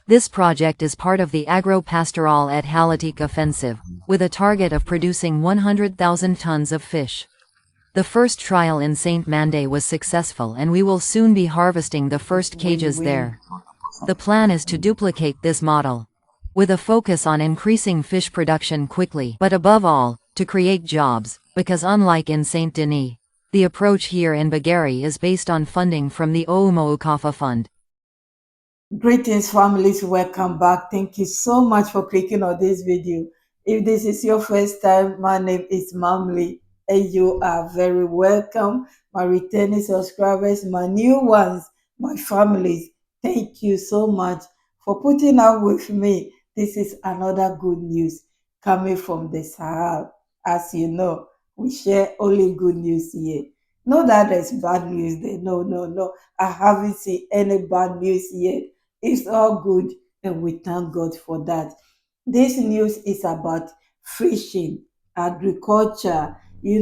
This project is part of the Agro-Pastoral at Halitique offensive, with a target of producing 100,000 tons of fish. The first trial in Saint-Mandé was successful and we will soon be harvesting the first cages there. The plan is to duplicate this model, with a focus on increasing fish production quickly, but above all, to create jobs, because unlike in Saint-Denis, the approach here in Bagari is based on funding from the Oumoukafa Fund. Greetings, families. Welcome back. Thank you so much for clicking on this video. If this is your first time, my name is Mamli, and you are very welcome. My returning subscribers, my new ones, my families, thank you so much for putting up with me. This is another good news coming from the Sahel. As you know, we share only good news here. Not that there's bad news there. No, no, no. I haven't seen any bad news yet. It's all good, and we thank God for that. This news is about fishing, agriculture. We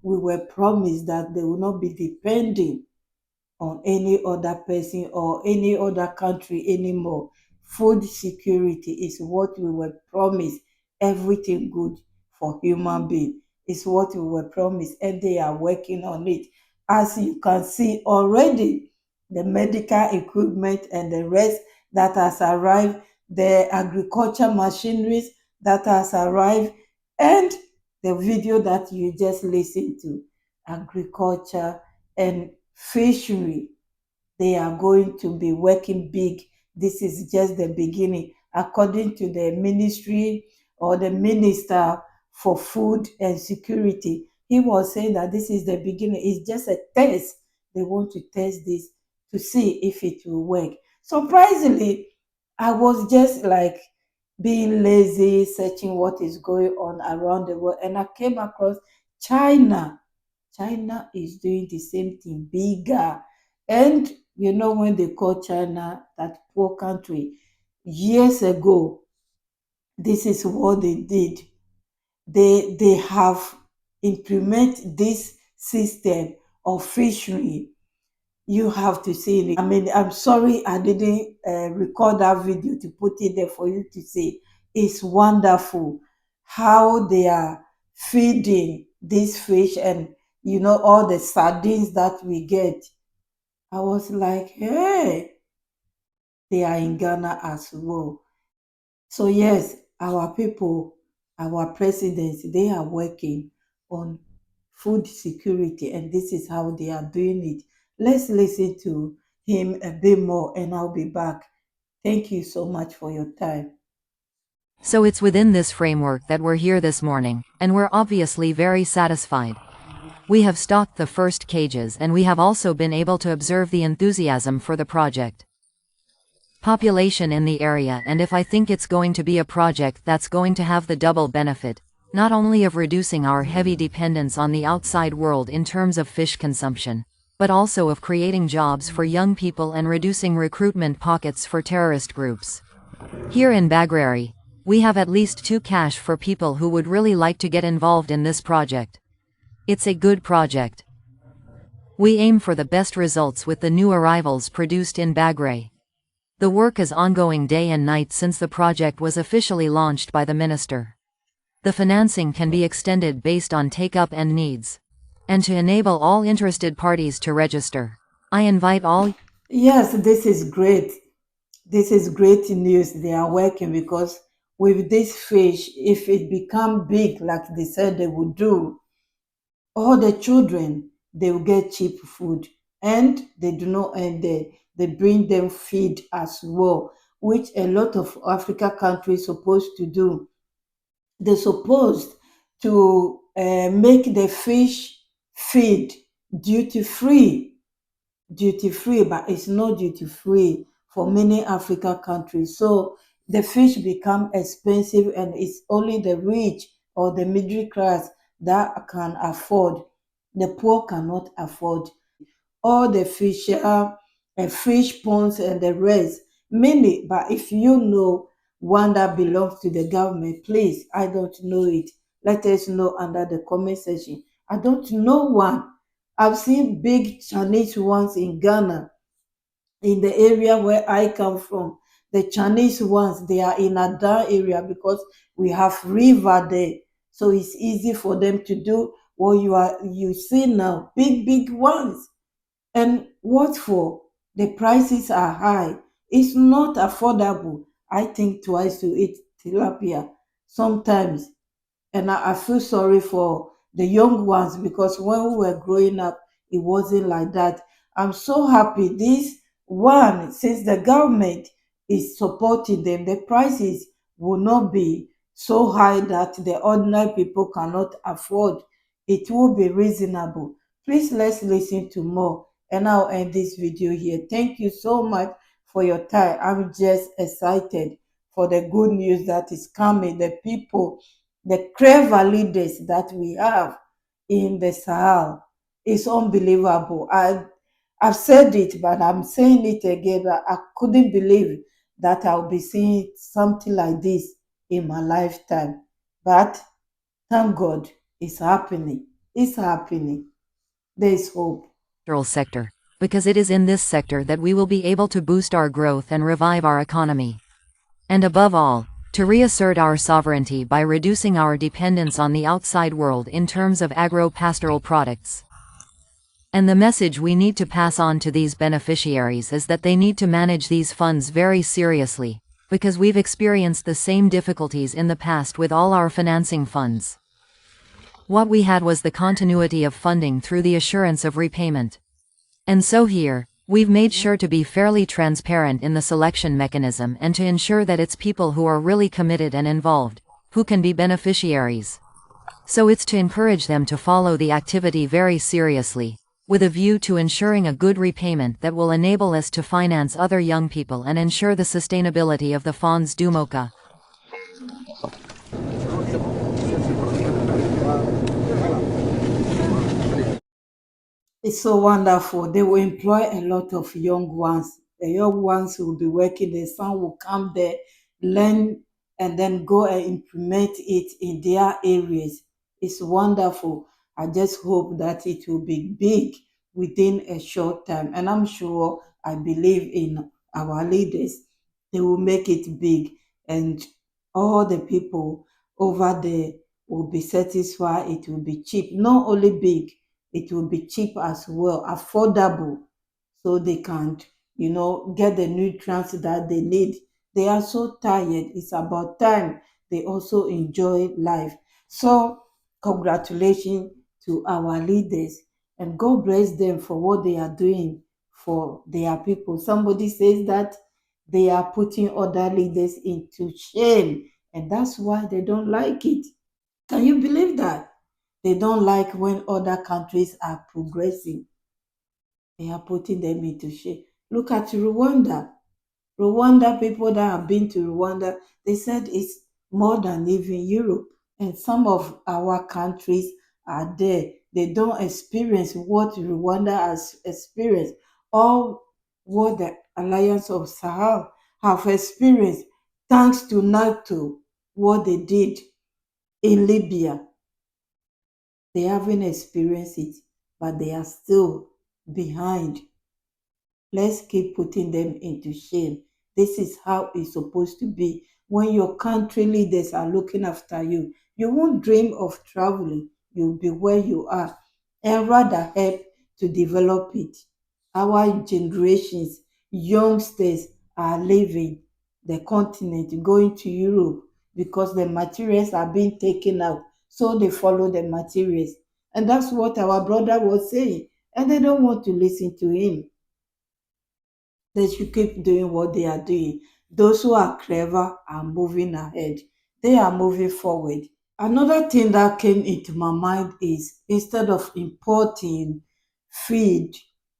were promised that they will not be depending on any other person or any other country anymore. Food security is what we were promised. Everything good for human being is what we were promised, and they are working on it. As you can see already, the medical equipment and the rest that has arrived, the agriculture machineries that has arrived, and the video that you just listened to, agriculture and fishery, they are going to be working big. This is just the beginning. According to the ministry or the minister for food and security, he was saying that this is the beginning. It's just a test. They want to test this to see if it will work. Surprisingly, I was just like being lazy, searching what is going on around the world, and I came across China. China is doing the same thing, bigger. And when they call China that poor country, years ago, this is what they did. They have implemented this system of fishery. You have to see it. I mean, I'm sorry I didn't record that video to put it there for you to see. It's wonderful how they are feeding this fish, and all the sardines that we get. I was like, hey, they are in Ghana as well. So yes, our people, our presidents, they are working on food security, and this is how they are doing it. Let's listen to him a bit more, and I'll be back. Thank you so much for your time. So it's within this framework that we're here this morning, and we're obviously very satisfied. We have stocked the first cages and we have also been able to observe the enthusiasm for the project. Population in the area, and if I think it's going to be a project that's going to have the double benefit, not only of reducing our heavy dependence on the outside world in terms of fish consumption, but also of creating jobs for young people and reducing recruitment pockets for terrorist groups. Here in Bagreri, we have at least 2 cache for people who would really like to get involved in this project. It's a good project. We aim for the best results with the new arrivals produced in Bagreri. The work is ongoing day and night since the project was officially launched by the minister. The financing can be extended based on take-up and needs. And to enable all interested parties to register, I invite all. Yes, this is great. This is great news. They are working because with this fish, if it become big like they said they would do, all the children, they will get cheap food, and they do not end there. They bring them feed as well, which a lot of Africa countries supposed to do. They're supposed to make the fish feed duty free, but it's not duty free for many African countries. So the fish become expensive, and it's only the rich or the middle class that can afford. The poor cannot afford. All the fish ponds and the rest, many. But if you know one that belongs to the government, please, I don't know it. Let us know under the comment section. I don't know one. I've seen big Chinese ones in Ghana, in the area where I come from. The Chinese ones, they are in a down area because we have river there. So it's easy for them to do what you see now, big, big ones. And what for? The prices are high. It's not affordable. I think twice to eat tilapia sometimes. And I feel sorry for the young ones because when we were growing up, it wasn't like that. I'm so happy this one, since the government is supporting them, the prices will not be so high that the ordinary people cannot afford. It will be reasonable. Please let's listen to more. And I'll end this video here. Thank you so much for your time. I'm just excited for the good news that is coming. The people, the clever leaders that we have in the Sahel is unbelievable. I've said it, but I'm saying it again. I couldn't believe that I'll be seeing something like this in my lifetime. But thank God it's happening. It's happening. There is hope. Sector, because it is in this sector that we will be able to boost our growth and revive our economy. And above all, to reassert our sovereignty by reducing our dependence on the outside world in terms of agro-pastoral products. And the message we need to pass on to these beneficiaries is that they need to manage these funds very seriously, because we've experienced the same difficulties in the past with all our financing funds. What we had was the continuity of funding through the assurance of repayment. And so here, we've made sure to be fairly transparent in the selection mechanism and to ensure that it's people who are really committed and involved, who can be beneficiaries. So it's to encourage them to follow the activity very seriously, with a view to ensuring a good repayment that will enable us to finance other young people and ensure the sustainability of the Fonds Dumoka. It's so wonderful. They will employ a lot of young ones. The young ones will be working. The son will come there, learn, and then go and implement it in their areas. It's wonderful. I just hope that it will be big within a short time. And I'm sure, I believe in our leaders. They will make it big. And all the people over there will be satisfied. It will be cheap. Not only big, it will be cheap as well, affordable, so they can, get the nutrients that they need. They are so tired. It's about time they also enjoy life. So, congratulations to our leaders, and God bless them for what they are doing for their people. Somebody says that they are putting other leaders into shame, and that's why they don't like it. Can you believe that? They don't like when other countries are progressing. They are putting them into shame. Look at Rwanda. Rwanda, people that have been to Rwanda, they said it's more than even Europe. And some of our countries are there. They don't experience what Rwanda has experienced, or what the Alliance of Sahel have experienced, thanks to NATO, what they did in Libya. They haven't experienced it, but they are still behind. Let's keep putting them into shame. This is how it's supposed to be. When your country leaders are looking after you, you won't dream of traveling. You'll be where you are and rather help to develop it. Our generations, youngsters, are leaving the continent, going to Europe because the materials are being taken out. So they follow the materials. And that's what our brother was saying. And they don't want to listen to him. They should keep doing what they are doing. Those who are clever are moving ahead. They are moving forward. Another thing that came into my mind is, instead of importing feed,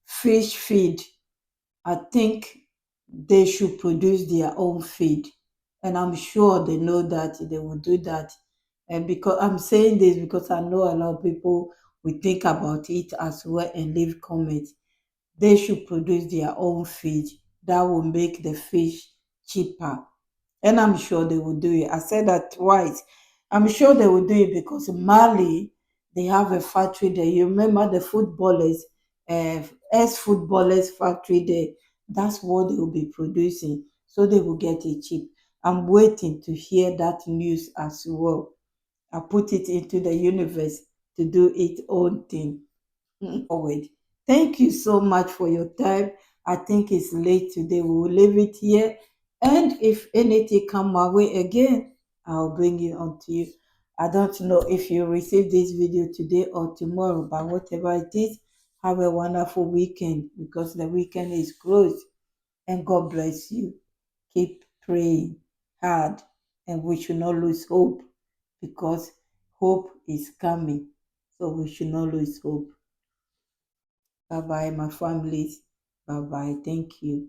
fish feed, I think they should produce their own feed. And I'm sure they know that they will do that. And because I'm saying this because I know a lot of people will think about it as well and leave comments. They should produce their own feed that will make the fish cheaper. And I'm sure they will do it. I said that twice. I'm sure they will do it because Mali, they have a factory there. You remember the footballers, ex-footballers factory there. That's what they will be producing. so they will get it cheap. I'm waiting to hear that news as well. I put it into the universe to do its own thing. Forward. Thank you so much for your time. I think it's late today. We will leave it here. And if anything come my way again, I'll bring it on to you. I don't know if you receive this video today or tomorrow, but whatever it is, have a wonderful weekend because the weekend is closed. And God bless you. Keep praying hard, and we should not lose hope because hope is coming. So we should not lose hope. Bye bye, my families. Bye bye. Thank you.